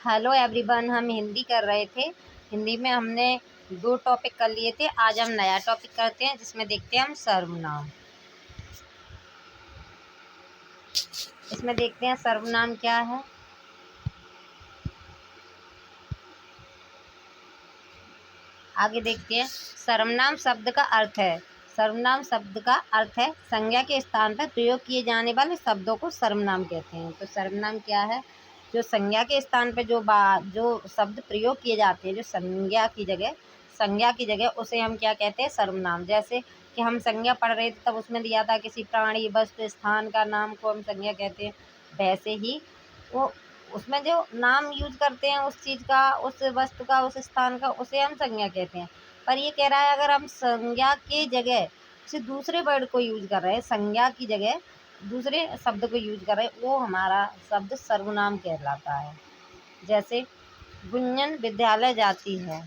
Hello everyone, हम हिंदी कर रहे थे। हिंदी में हमने 2 टॉपिक कर लिए थे। आज हम नया टॉपिक करते हैं जिसमें देखते हैं हम सर्वनाम। इसमें देखते हैं सर्वनाम क्या है। आगे देखते हैं। सर्वनाम शब्द का अर्थ है। सर्वनाम शब्द का अर्थ है संज्ञा के स्थान पर प्रयोग किए जाने वाले शब्दों को सर्वनाम कहते हैं। तो सर्वनाम क्या है? जो संज्ञा के स्थान पर जो शब्द प्रयोग किए जाते हैं, जो संज्ञा की जगह उसे हम क्या कहते हैं? सर्वनाम। जैसे कि हम संज्ञा पढ़ रहे थे तब उसमें दिया था किसी प्राणी, वस्तु, स्थान का नाम को हम संज्ञा कहते हैं। वैसे ही वो उसमें जो नाम यूज करते हैं उस चीज़ का, उस वस्तु का, उस स्थान का, उसे हम संज्ञा कहते हैं। पर ये कह रहा है अगर हम संज्ञा की जगह किसी दूसरे वर्ड को यूज कर रहे हैं, संज्ञा की जगह दूसरे शब्द को यूज कर रहे हैं, वो हमारा शब्द सर्वनाम कहलाता है। जैसे गुंजन विद्यालय जाती है।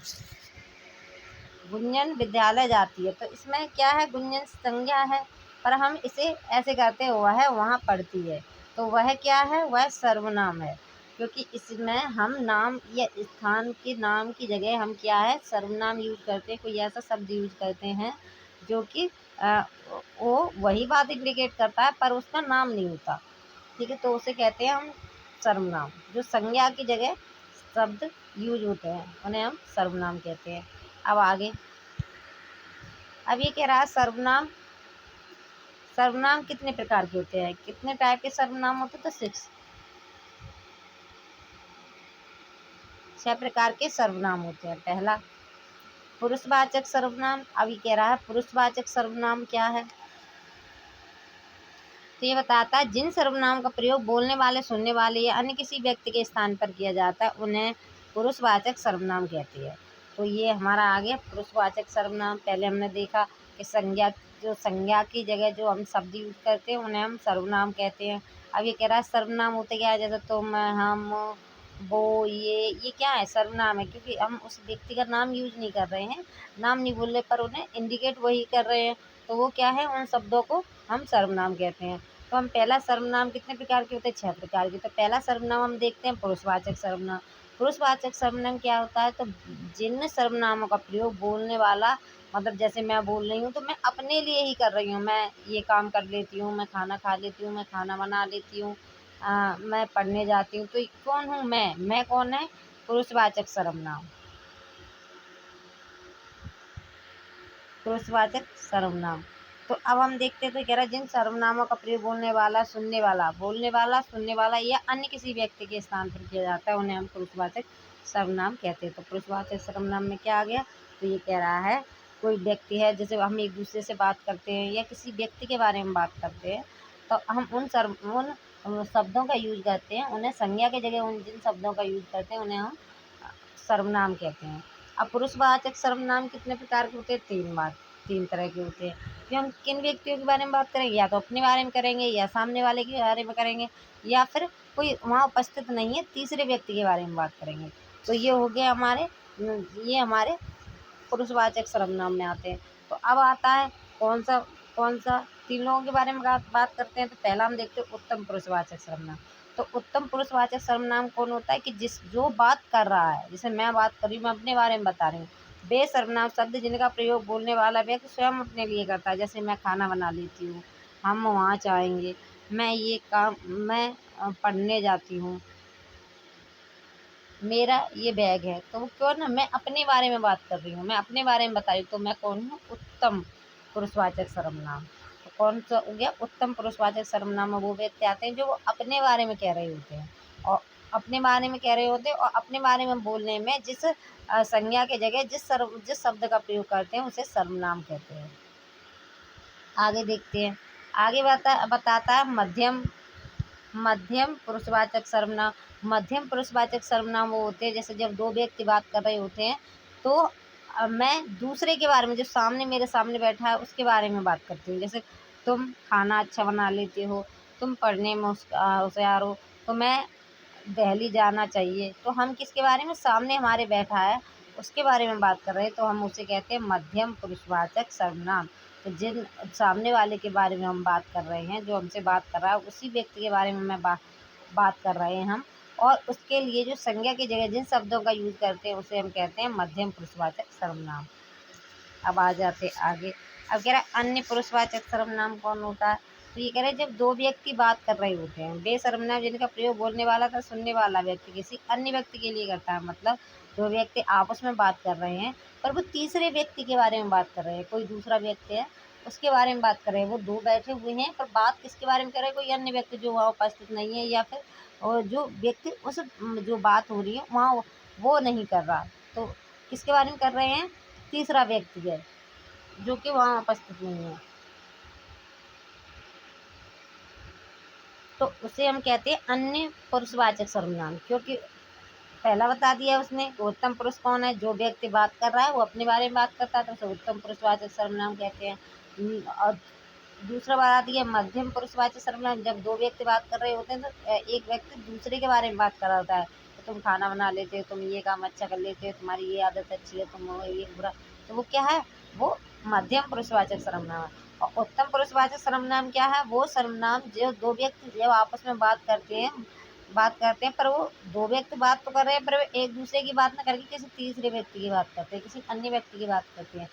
गुंजन विद्यालय जाती है, तो इसमें क्या है? गुंजन संज्ञा है, पर हम इसे ऐसे कहते हैं वह वहाँ पढ़ती है। तो वह क्या है? वह सर्वनाम है, क्योंकि इसमें हम नाम या स्थान के नाम की जगह हम क्या है? सर्वनाम यूज करते हैं। कोई ऐसा शब्द यूज करते हैं जो कि वो वही बात इंडिकेट करता है पर उसका नाम नहीं होता। ठीक है, तो उसे कहते हैं हम सर्वनाम। जो संज्ञा की जगह शब्द यूज होते हैं उन्हें हम सर्वनाम कहते हैं। अब आगे, अब ये कह रहा है सर्वनाम सर्वनाम कितने प्रकार के होते हैं? कितने टाइप के सर्वनाम होते हैं? तो 6 प्रकार के सर्वनाम होते हैं। पहला पुरुषवाचक सर्वनाम। अब ये कह रहा है पुरुषवाचक सर्वनाम क्या है? तो ये बताता है जिन सर्वनाम का प्रयोग बोलने वाले, सुनने वाले या अन्य किसी व्यक्ति के स्थान पर किया जाता है उन्हें पुरुषवाचक सर्वनाम कहते हैं। तो ये हमारा आ गया पुरुषवाचक सर्वनाम। पहले हमने देखा कि संज्ञा की जगह जो हम शब्द यूज करते हैं उन्हें हम सर्वनाम कहते हैं। अब ये कह रहा है सर्वनाम होते क्या है? जैसे तुम, हम, वो, ये क्या है? सर्वनाम है, क्योंकि हम उस व्यक्ति का नाम यूज नहीं कर रहे हैं, नाम नहीं बोल रहे, पर उन्हें इंडिकेट वही कर रहे हैं। तो वो क्या है? उन शब्दों को हम सर्वनाम कहते हैं। तो हम पहला सर्वनाम कितने प्रकार के होते हैं? 6 प्रकार के। तो पहला सर्वनाम हम देखते हैं पुरुषवाचक सर्वनाम। पुरुषवाचक सर्वनाम क्या होता है? तो जिन सर्वनामों का प्रयोग बोलने वाला, मतलब जैसे मैं बोल रही हूँ तो मैं अपने लिए ही कर रही हूँ। मैं ये काम कर लेती हूँ, मैं खाना खा लेती हूँ, मैं खाना बना लेती हूँ, मैं पढ़ने जाती हूँ। तो कौन हूँ मैं कौन है? पुरुषवाचक सर्वनाम। पुरुषवाचक सर्वनाम। तो अब हम देखते हैं। तो कह रहा है जिन सर्वनामों का प्रयोग बोलने वाला, सुनने वाला या अन्य किसी व्यक्ति के स्थान पर किया जाता है उन्हें हम पुरुषवाचक सर्वनाम कहते हैं। तो पुरुषवाचक सर्वनाम में क्या आ गया? तो ये कह रहा है कोई व्यक्ति है, जैसे हम एक दूसरे से बात करते हैं या किसी व्यक्ति के बारे में बात करते हैं, तो हम उन शब्दों का यूज करते हैं, उन्हें संज्ञा की जगह उन जिन शब्दों का यूज करते हैं उन्हें हम सर्वनाम कहते हैं। अब पुरुषवाचक सर्वनाम कितने प्रकार के होते हैं? 3 तरह के होते हैं। कि हम किन व्यक्तियों के बारे में बात करेंगे? या तो अपने बारे में करेंगे, या सामने वाले के बारे में करेंगे, या फिर कोई वहाँ उपस्थित नहीं है तीसरे व्यक्ति के बारे में बात करेंगे। तो ये हो गया ये हमारे पुरुषवाचक सर्वनाम में आते हैं। तो अब आता है कौन सा 3 लोगों के बारे में बात करते हैं। तो पहला हम देखते हैं उत्तम पुरुषवाचक सर्वनाम। तो उत्तम पुरुषवाचक सर्वनाम कौन होता है? कि जो बात कर रहा है, जैसे मैं बात कर रही हूँ, मैं अपने बारे में बता रही हूँ, वे सर्वनाम शब्द जिनका प्रयोग बोलने वाला व्यक्ति स्वयं अपने लिए करता है। जैसे मैं खाना बना लेती हूँ, हम वहाँ जाएंगे, मैं पढ़ने जाती हूँ, मेरा ये बैग है। तो वो क्यों ना, मैं अपने बारे में बात कर रही हूँ, मैं अपने बारे में बता रही हूँ, तो मैं कौन हूँ? उत्तम पुरुषवाचक सर्वनाम। तो कौन सा हो गया? उत्तम पुरुषवाचक सर्वनाम में वो व्यक्ति आते हैं जो वो अपने बारे में कह रहे होते हैं, और अपने बारे में कह रहे होते हैं, और अपने बारे में बोलने में जिस संज्ञा की जगह जिस शब्द का प्रयोग करते हैं उसे सर्वनाम कहते हैं। आगे देखते हैं। आगे बताता है मध्यम पुरुषवाचक सर्वनाम। मध्यम पुरुषवाचक सर्वनाम वो होते हैं जैसे जब 2 व्यक्ति बात कर रहे होते हैं, तो मैं दूसरे के बारे में, जो मेरे सामने बैठा है उसके बारे में बात करती हूँ। जैसे तुम खाना अच्छा बना लेते हो, तुम पढ़ने में होशियार हो, तो मैं दिल्ली जाना चाहिए। तो हम किसके बारे में? सामने हमारे बैठा है उसके बारे में बात कर रहे हैं, तो हम उसे कहते हैं मध्यम पुरुषवाचक सर्वनाम। तो जिन सामने वाले के बारे में हम बात कर रहे हैं, जो हमसे बात कर रहा है, उसी व्यक्ति के बारे में बात कर रहे हैं हम, और उसके लिए जो संज्ञा की जगह जिन शब्दों का यूज करते हैं उसे हम कहते हैं मध्यम पुरुषवाचक सर्वनाम। अब आ जाते आगे। अब कह रहा है अन्य पुरुषवाचक सर्वनाम कौन होता है? तो ये कह रहे हैं जब दो व्यक्ति बात कर रहे होते हैं, वे सर्वनाम जिनका प्रयोग बोलने वाला था सुनने वाला व्यक्ति किसी अन्य व्यक्ति के लिए करता है। मतलब दो व्यक्ति आपस में बात कर रहे हैं पर वो तीसरे व्यक्ति के बारे में बात कर रहे हैं, कोई दूसरा व्यक्ति है उसके बारे में बात कर रहे हैं। वो दो बैठे हुए हैं पर बात किसके बारे में कर रहे हैं? कोई अन्य व्यक्ति जो वहाँ उपस्थित नहीं है, या फिर और जो व्यक्ति उस जो बात हो रही है वहाँ वो नहीं कर रहा, तो किसके बारे में कर रहे हैं? तीसरा व्यक्ति है जो कि वहाँ उपस्थित नहीं है, तो उसे हम कहते हैं अन्य पुरुषवाचक सर्वनाम। क्योंकि पहला बता दिया उसने उत्तम पुरुष कौन है? जो व्यक्ति बात कर रहा है वो अपने बारे में बात करता है तो उसे उत्तम पुरुषवाचक सर्वनाम कहते हैं। और दूसरा बता दिया मध्यम पुरुषवाचक सर्वनाम, जब दो व्यक्ति बात कर रहे होते हैं तो एक व्यक्ति दूसरे के बारे में बात कर रहा होता है, तो तुम खाना बना लेते हो, तुम ये काम अच्छा कर लेते हो, तुम्हारी ये आदत अच्छी है, तुम ये बुरा, तो वो क्या है? वो मध्यम पुरुषवाचक सर्वनाम है। और उत्तम पुरुषवाचक सर्वनाम क्या है? वो सर्वनाम जो दो व्यक्ति जब आपस में बात करते हैं पर वो दो व्यक्ति बात तो कर रहे हैं पर वे एक दूसरे की बात ना करके किसी तीसरे व्यक्ति की बात करते हैं, किसी अन्य व्यक्ति की बात करते हैं,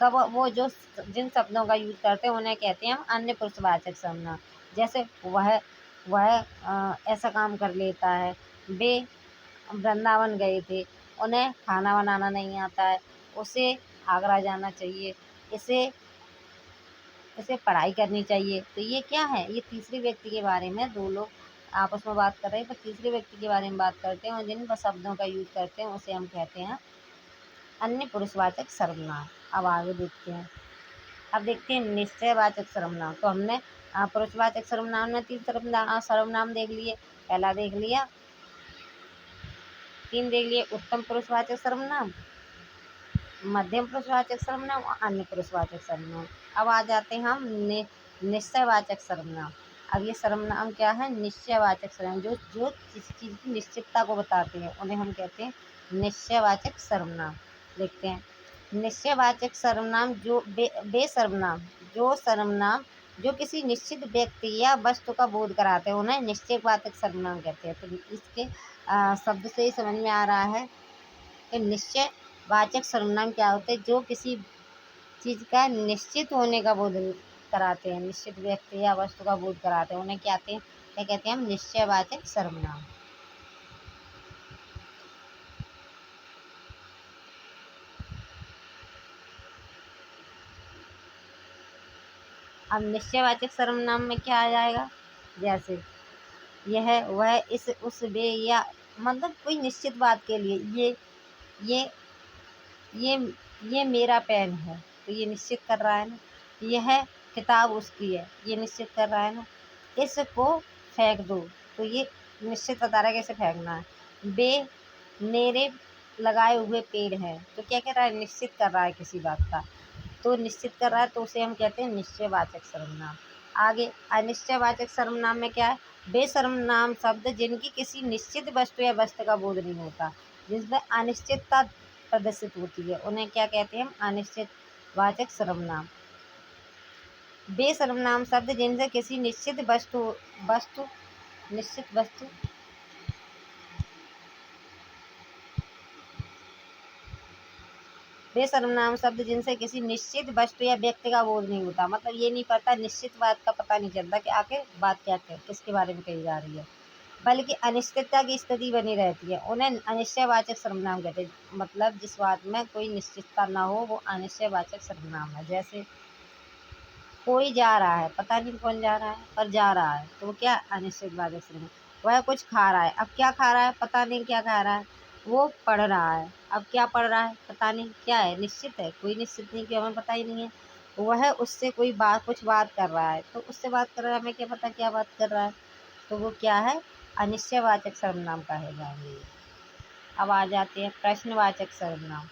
तब वो जो जिन शब्दों का यूज करते हैं उन्हें कहते हैं हम अन्य पुरुषवाचक सर्वनाम। जैसे वह ऐसा काम कर लेता है, वे वृंदावन गए थे, उन्हें खाना बनाना नहीं आता है, उसे आगरा जाना चाहिए, इसे इसे पढ़ाई करनी चाहिए। तो ये क्या है? ये तीसरे व्यक्ति के बारे में दो लोग आपस में बात कर रहे हैं पर तीसरे व्यक्ति के बारे में बात करते हैं और जिन शब्दों का यूज करते हैं उसे हम कहते हैं अन्य पुरुषवाचक सर्वनाम। अब आगे देखते हैं। अब देखते हैं निश्चयवाचक सर्वनाम। तो हमने पुरुषवाचक सर्वनाम में तीन सर्वनाम देख लिए। पहला देख लिया, तीन देख लिए, उत्तम पुरुषवाचक सर्वनाम, मध्यम पुरुषवाचक सर्वनाम और अन्य पुरुषवाचक सर्वनाम। अब आ जाते हैं हम निश्चयवाचक सर्वनाम। अब ये सर्वनाम क्या है? निश्चयवाचक सर्वनाम, जो जो किसी चीज़ की निश्चितता को बताते हैं उन्हें हम कहते हैं निश्चयवाचक सर्वनाम। देखते हैं निश्चयवाचक सर्वनाम बे सर्वनाम, जो सर्वनाम जो किसी निश्चित व्यक्ति या वस्तु का बोध कराते हैं उन्हें निश्चयवाचक सर्वनाम कहते हैं। तो इसके शब्द से ही समझ में आ रहा है कि निश्चयवाचक सर्वनाम क्या होते हैं? जो किसी चीज़ का निश्चित होने का बोध कराते हैं, निश्चित व्यक्ति या वस्तु का बोध कराते हैं, उन्हें क्या कहते हैं हम? निश्चयवाचक सर्वनाम। अब निश्चयवाचक सर्वनाम में क्या आ जाएगा? जैसे यह, वह, इस, उस, वे, या मतलब कोई निश्चित बात के लिए ये ये ये मेरा पेन है, तो ये निश्चित कर रहा है ना। यह किताब उसकी है, ये निश्चित कर रहा है ना। इसको फेंक दो, तो ये निश्चित बता रहा है कैसे फेंकना है। बे मेरे लगाए हुए पेड़ हैं, तो क्या कर रहा है? निश्चित कर रहा है किसी बात का, तो निश्चित कर रहा है तो उसे हम कहते हैं निश्चयवाचक सर्वनाम। आगे अनिश्चयवाचक सर्वनाम में क्या है? वे सर्वनाम शब्द जिनकी किसी निश्चित वस्तु या वस्तु का बोध नहीं होता, जिसमें अनिश्चितता प्रदर्शित होती है, उन्हें क्या कहते हैं हम? अनिश्चितवाचक सर्वनाम। वे सर्वनाम शब्द जिनसे किसी निश्चित वस्तु वे सर्वनाम शब्द जिनसे किसी निश्चित वस्तु या व्यक्ति का बोध नहीं होता, मतलब ये नहीं पता, निश्चित बात का पता नहीं चलता कि आखिर बात क्या किसके बारे में कही जा रही है, बल्कि अनिश्चितता की स्थिति बनी रहती है, उन्हें अनिश्चयवाचक सर्वनाम कहते हैं। मतलब जिस बात में कोई निश्चितता ना हो वो अनिश्चयवाचक सर्वनाम है। जैसे कोई जा रहा है, पता नहीं कौन जा रहा है पर जा रहा है, तो वो क्या? अनिश्चितवाचक सर्वनाम। वह कुछ खा रहा है, अब क्या खा रहा है? पता नहीं क्या खा रहा है। वो पढ़ रहा है, अब क्या पढ़ रहा है? पता नहीं क्या है, निश्चित है? कोई निश्चित नहीं, कि हमें पता ही नहीं है। वह उससे कुछ बात कर रहा है, तो उससे बात कर रहा है, हमें क्या पता क्या बात कर रहा है, तो वो क्या है? अनिश्चयवाचक सर्वनाम कहे जाएंगे। अब आ जाते हैं प्रश्नवाचक सर्वनाम।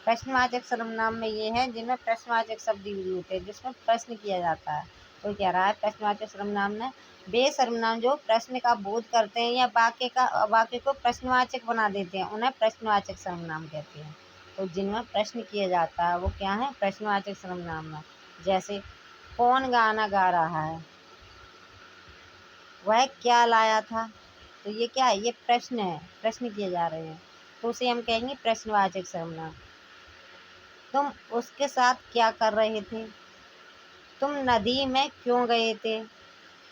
प्रश्नवाचक सर्वनाम में ये है जिनमें प्रश्नवाचक शब्द यूज होते हैं, जिसमें प्रश्न किया जाता है। तो कह रहा है प्रश्नवाचक सर्वनाम में वे सर्वनाम जो प्रश्न का बोध करते हैं या वाक्य को प्रश्नवाचक बना देते हैं, उन्हें प्रश्नवाचक सर्वनाम कहते हैं। तो जिनमें प्रश्न किया जाता है वो क्या है? प्रश्नवाचक सर्वनाम है। जैसे कौन गाना गा रहा है, वह क्या लाया था, तो ये क्या है, ये प्रश्न है, प्रश्न किए जा रहे हैं, तो उसे हम कहेंगे प्रश्नवाचक सर्वनाम। तुम उसके साथ क्या कर रहे थे? तुम नदी में क्यों गए थे?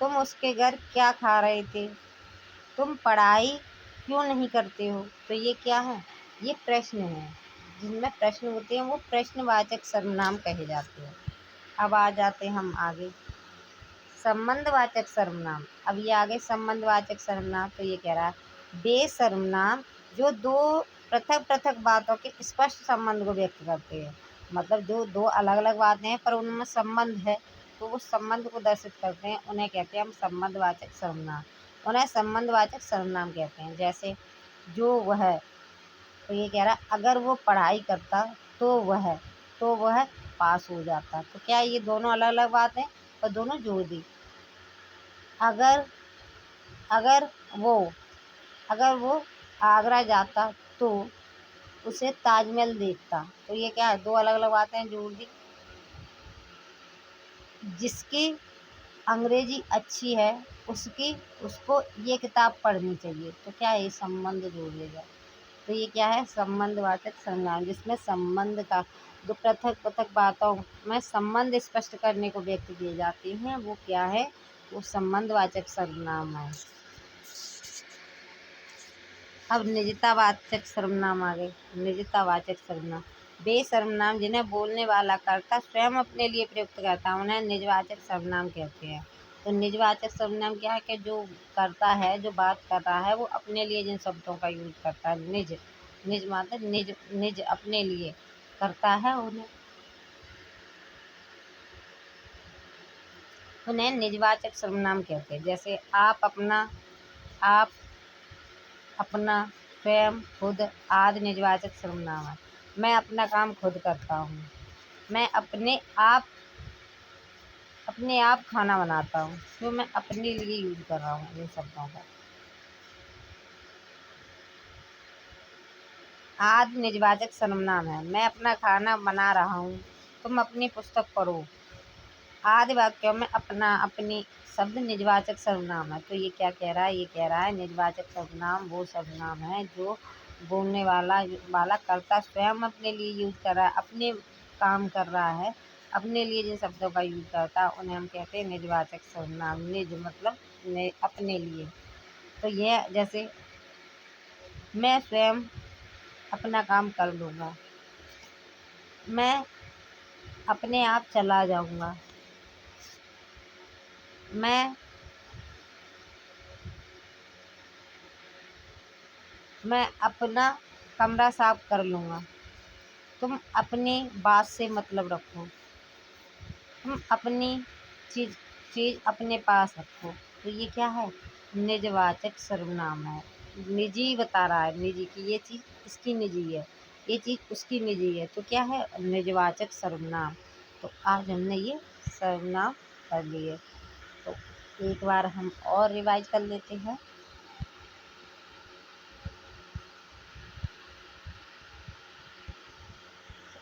तुम उसके घर क्या खा रहे थे? तुम पढ़ाई क्यों नहीं करते हो? तो ये क्या है, ये प्रश्न है, जिनमें प्रश्न होते हैं वो प्रश्नवाचक सर्वनाम कहे जाते हैं। अब आ जाते हम आगे, संबंधवाचक सर्वनाम। अब ये आगे संबंधवाचक सर्वनाम, तो ये कह रहा है वे सर्वनाम जो दो पृथक पृथक बातों के स्पष्ट संबंध को व्यक्त करते हैं। मतलब जो दो अलग अलग बातें हैं पर उनमें संबंध है, तो वो संबंध को दर्शित करते हैं, उन्हें कहते हैं हम संबंधवाचक सर्वनाम। उन्हें संबंधवाचक सर्वनाम कहते हैं। जैसे जो वह, तो ये कह रहा है अगर वो पढ़ाई करता तो वह पास हो जाता। तो क्या ये दोनों अलग अलग बात है, और दोनों जोड़ दी। अगर अगर वो अगर वो आगरा जाता तो उसे ताजमहल देखता। तो ये क्या है, दो अलग अलग बातें जोड़ दी। जिसकी अंग्रेजी अच्छी है उसको ये किताब पढ़नी चाहिए। तो क्या है, ये संबंध जोड़ देगा। तो ये क्या है, संबंधवाचक सर्वनाम, जिसमें संबंध का जो पृथक पृथक बातों में संबंध स्पष्ट करने को व्यक्त किए जाते हैं, वो क्या है, वो संबंधवाचक सर्वनाम है। अब निजतावाचक सर्वनाम आ गए। निजतावाचक सर्वनाम वे सर्वनाम जिन्हें बोलने वाला कर्ता स्वयं अपने लिए प्रयुक्त करता है, उन्हें निजवाचक सर्वनाम कहते हैं। तो निजवाचक सर्वनाम क्या है कि जो करता है, जो बात कर रहा है, वो अपने लिए जिन शब्दों का यूज करता है, निज निज मतलब निज अपने लिए करता है, उन्हें निजवाचक सर्वनाम कहते हैं। जैसे आप अपना, स्वयं, खुद आदि निजवाचक सर्वनाम है। मैं अपना काम खुद करता हूँ। मैं अपने आप खाना बनाता हूँ। तो मैं अपने लिए यूज कर रहा हूँ इन शब्दों का। आदि निजवाचक सर्वनाम है। मैं अपना खाना बना रहा हूँ, तुम अपनी पुस्तक पढ़ो। आदि वाक्यों में अपना अपनी शब्द निजवाचक सर्वनाम है। तो ये क्या कह रहा है, ये कह रहा है निजवाचक सर्वनाम वो सर्वनाम है जो बोलने वाला कर्ता स्वयं अपने लिए यूज कर रहा है, अपने काम कर रहा है, अपने लिए जिन शब्दों का यूज करता है उन्हें हम कहते हैं निजवाचक सर्वनाम। निज मतलब अपने लिए। तो ये जैसे मैं स्वयं अपना काम कर लूँगा, मैं अपने आप चला जाऊँगा, मैं मैं अपना कमरा साफ कर लूँगा। तुम अपनी बात से मतलब रखो। तुम अपनी चीज़ चीज़ अपने पास रखो। तो ये क्या है, निजवाचक सर्वनाम है। निजी बता रहा है, निजी की ये चीज़ इसकी निजी है, ये चीज़ उसकी निजी है। तो क्या है, निजवाचक सर्वनाम। तो आज हमने ये सर्वनाम कर लिए। तो एक बार हम और रिवाइज कर लेते हैं।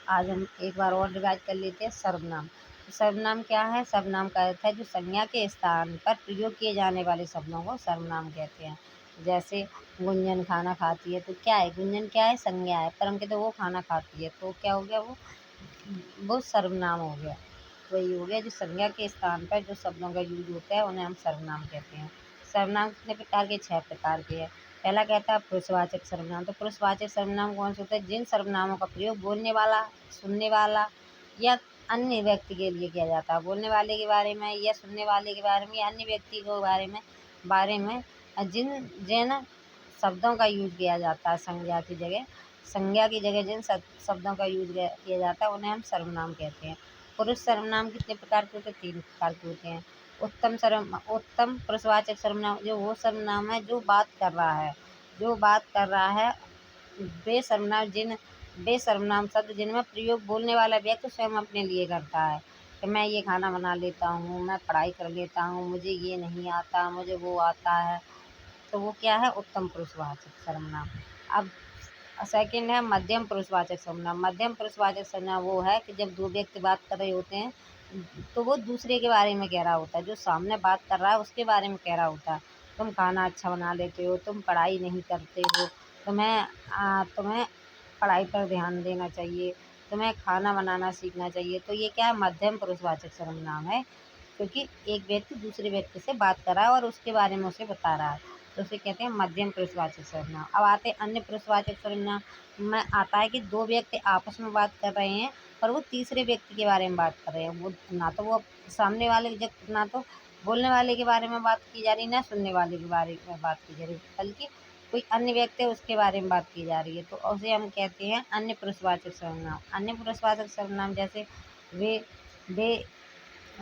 आज हम एक बार और रिवाइज कर लेते हैं। सर्वनाम, तो सर्वनाम क्या है, सर्वनाम का अर्थ है जो संज्ञा के स्थान पर प्रयोग किए जाने वाले शब्दों को सर्वनाम कहते हैं। जैसे गुंजन खाना खाती है, तो क्या है, गुंजन क्या है, संज्ञा है, पर हम कहते वो खाना खाती है, तो क्या हो गया, वो सर्वनाम हो गया। वही हो गया, जो संज्ञा के स्थान पर जो शब्दों का यूज होता है उन्हें हम सर्वनाम कहते हैं। सर्वनाम कितने प्रकार के, 6 प्रकार के हैं। पहला कहता है पुरुषवाचक सर्वनाम। तो पुरुषवाचक सर्वनाम कौन से होते हैं, जिन सर्वनामों का प्रयोग बोलने वाला, सुनने वाला या अन्य व्यक्ति के लिए किया जाता है। बोलने वाले के बारे में या सुनने वाले के बारे में या अन्य व्यक्ति के बारे में जिन जिन शब्दों का यूज किया जाता है, संज्ञा की जगह जिन शब्दों का यूज किया जाता है उन्हें हम सर्वनाम कहते हैं। पुरुष सर्वनाम कितने प्रकार के होते हैं, 3 प्रकार के होते हैं। उत्तम पुरुषवाचक सर्वनाम जो वो सर्वनाम है जो बात कर रहा है, वे सर्वनाम शब्द जिनमें प्रयोग बोलने वाला व्यक्ति स्वयं अपने लिए करता है, कि मैं ये खाना बना लेता हूँ, मैं पढ़ाई कर लेता हूँ, मुझे ये नहीं आता, मुझे वो आता है। तो वो क्या है, उत्तम पुरुषवाचक सर्वनाम। अब सेकंड है मध्यम पुरुषवाचक सर्वनाम। मध्यम पुरुषवाचक सर्वनाम वो है कि जब दो व्यक्ति बात कर रहे होते हैं तो वो दूसरे के बारे में कह रहा होता है, जो सामने बात कर रहा है उसके बारे में कह रहा होता है, तुम खाना अच्छा बना लेते हो, तुम पढ़ाई नहीं करते हो, तुम्हें पढ़ाई पर ध्यान देना चाहिए, तुम्हें खाना बनाना सीखना चाहिए। तो ये क्या है, मध्यम पुरुषवाचक सर्वनाम है, क्योंकि एक व्यक्ति दूसरे व्यक्ति से बात कर रहा है और उसके बारे में उसे बता रहा है, तो उसे कहते हैं मध्यम पुरुषवाचक सर्वनाम। अब आते हैं अन्य पुरुषवाचक सर्वनाम में आता है कि दो व्यक्ति आपस में बात कर रहे हैं पर वो तीसरे व्यक्ति के बारे में बात कर रहे हैं। वो वो सामने वाले ना तो बोलने वाले के बारे में बात की जा रही, ना सुनने वाले के बारे में बात की जा रही, बल्कि कोई अन्य व्यक्ति है उसके बारे में बात की जा रही है, तो उसे हम कहते हैं अन्य पुरुषवाचक सर्वनाम। अन्य पुरुषवाचक सर्वनाम जैसे वे वे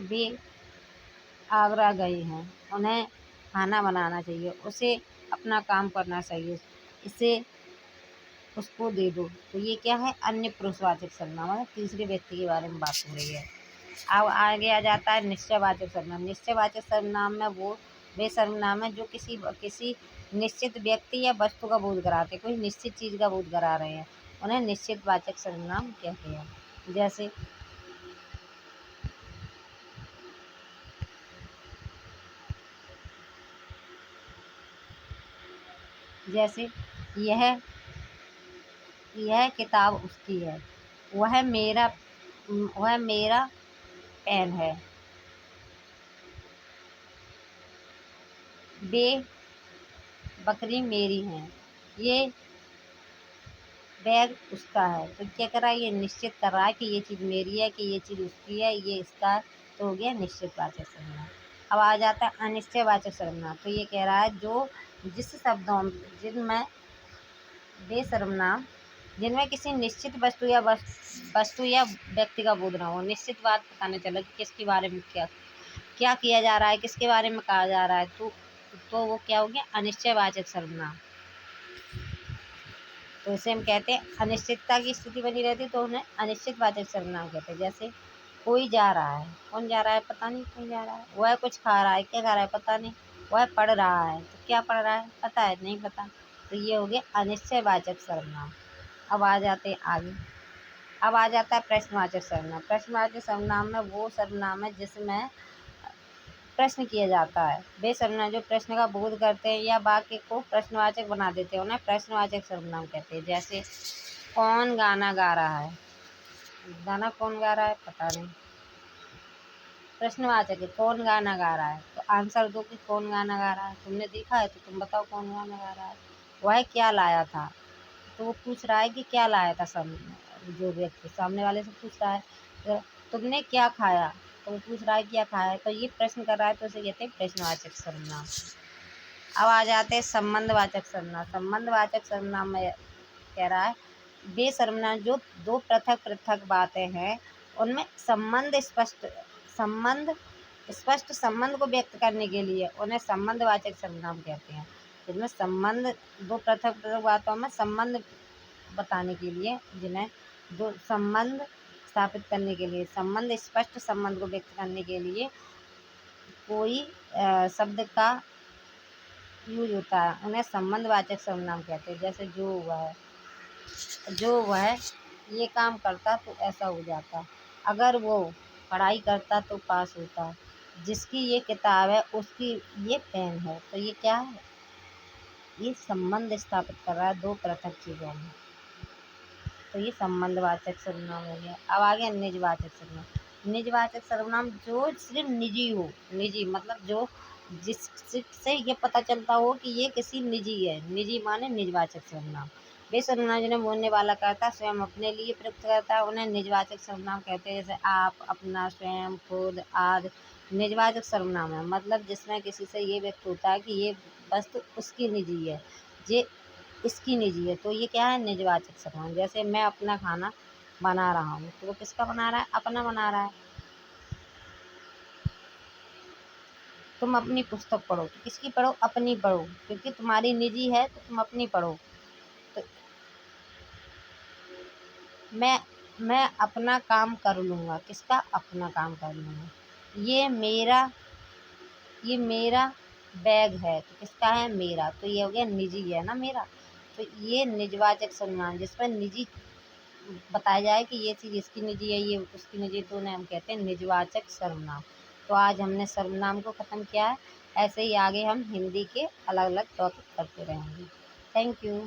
वे आगरा गए हैं, उन्हें खाना बनाना चाहिए, उसे अपना काम करना चाहिए, इसे उसको दे दो। तो ये क्या है, अन्य पुरुषवाचक सर्वनाम है, तीसरे व्यक्ति के बारे में बात हो रही है। अब आगे आ जाता है निश्चयवाचक सर्वनाम। निश्चयवाचक सर्वनाम में वे सर्वनाम है जो किसी निश्चित व्यक्ति या वस्तु का बोध कराते हैं, कोई निश्चित चीज़ का बोध करा रहे हैं, उन्हें निश्चितवाचक सर्वनाम कहते हैं। जैसे यह यह किताब उसकी है, वह मेरा वह मेरा पेन है, वे बकरी मेरी हैं, ये बैग उसका है। तो क्या कर रहा है, ये निश्चित कर रहा है कि ये चीज़ मेरी है, कि ये चीज़ उसकी है, ये इसका है। तो हो गया निश्चितवाचक सर्वनाम। अब आ जाता है अनिश्चयवाचक सर्वनाम। तो ये कह रहा है जो जिस शब्दों जिनमें वे सर्वनाम जिनमें किसी निश्चित वस्तु या व्यक्ति का बोध ना हो, निश्चित बात पता नहीं चले कि किसके बारे में क्या क्या किया जा रहा है, किसके बारे में कहा जा रहा है, तो वो क्या हो गया, अनिश्चयवाचक सर्वनाम। तो इसे हम कहते हैं अनिश्चितता की स्थिति बनी रहती है तो उन्हें अनिश्चितवाचक सर्वनाम कहते हैं। जैसे कोई जा रहा है, कौन जा रहा है, पता नहीं कौन जा रहा है। वह कुछ खा रहा है, क्या खा रहा है, पता नहीं। वह पढ़ रहा है, तो क्या पढ़ रहा है, पता है, नहीं पता। तो ये हो गया अनिश्चयवाचक सर्वनाम। अब आ जाते हैं आगे। अब आ जाता है प्रश्नवाचक सर्वनाम। प्रश्नवाचक सर्वनाम में वो सर्वनाम है जिसमें प्रश्न किया जाता है। वे सर्वनाम जो प्रश्न का बोध करते हैं या वाक्य को प्रश्नवाचक बना देते हैं उन्हें प्रश्नवाचक सर्वनाम कहते हैं। जैसे कौन गाना गा रहा है, गाना कौन गा रहा है, पता नहीं, प्रश्नवाचक है, कौन गाना गा रहा है, तो आंसर दो कि कौन गाना गा रहा है, तुमने देखा है तो तुम बताओ कौन गाना गा रहा है। वह क्या लाया था, तो वो पूछ रहा है कि क्या लाया था, जो व्यक्ति सामने वाले से पूछ रहा है। तो तुमने क्या खाया, तो वो पूछ रहा है क्या खाया है, तो ये प्रश्न कर रहा है, तो उसे कहते हैं प्रश्नवाचक सर्वनाम। अब आ जाते हैं संबंधवाचक सर्वनाम। संबंधवाचक सर्वनाम में कह रहा है वे सर्वनाम जो दो पृथक पृथक बातें हैं उनमें संबंध स्पष्ट संबंध को व्यक्त करने के लिए उन्हें संबंधवाचक सर्वनाम कहते हैं। जिनमें संबंध दो पृथक पृथक बातों में संबंध बताने के लिए, जिन्हें दो संबंध स्थापित करने के लिए, संबंध स्पष्ट संबंध को व्यक्त करने के लिए कोई शब्द का यूज होता है, उन्हें संबंधवाचक सर्वनाम कहते हैं। जैसे जो वह ये काम करता तो ऐसा हो जाता, अगर वो पढ़ाई करता तो पास होता, जिसकी ये किताब है उसकी ये पेन है। तो ये क्या है, ये संबंध स्थापित कर रहा है दो पृथक चीज़ों में, तो ये संबंधवाचक सर्वनाम हो गया। अब आ गया निजवाचक सर्वनाम। निजवाचक सर्वनाम जो सिर्फ निजी हो, निजी मतलब जो जिससे ये पता चलता हो कि ये किसी निजी है, निजी माने निजवाचक सर्वनाम। वे सर्वनाम जिन्हें बोलने वाला करता स्वयं अपने लिए प्रयुक्त करता है उन्हें निजवाचक सर्वनाम कहते हैं। जैसे आप, अपना, स्वयं, खुद आदि निजवाचक सर्वनाम है, मतलब जिसमें किसी से ये व्यक्त होता है कि ये वस्तु उसकी निजी है, ये इसकी निजी है, तो ये क्या है, निजवाचक सर्वनाम। जैसे मैं अपना खाना बना रहा हूँ, तो वो किसका बना रहा है, अपना बना रहा है। तुम अपनी पुस्तक पढ़ो, तो किसकी पढ़ो, अपनी पढ़ो, क्योंकि तुम्हारी निजी है तो तुम अपनी पढ़ो। तो मैं मैं अपना काम कर लूँगा, किसका, अपना काम कर लूँगा। ये मेरा ये मेरा बैग है, तो किसका है, मेरा, तो ये हो गया निजी है ना मेरा। तो ये निजवाचक सर्वनाम जिसमें निजी बताया जाए कि ये चीज़ इसकी निजी है, ये उसकी निजी, तो उन्हें हम कहते हैं निजवाचक सर्वनाम। तो आज हमने सर्वनाम को ख़त्म किया है। ऐसे ही आगे हम हिंदी के अलग अलग टॉपिक करते रहेंगे। Thank you.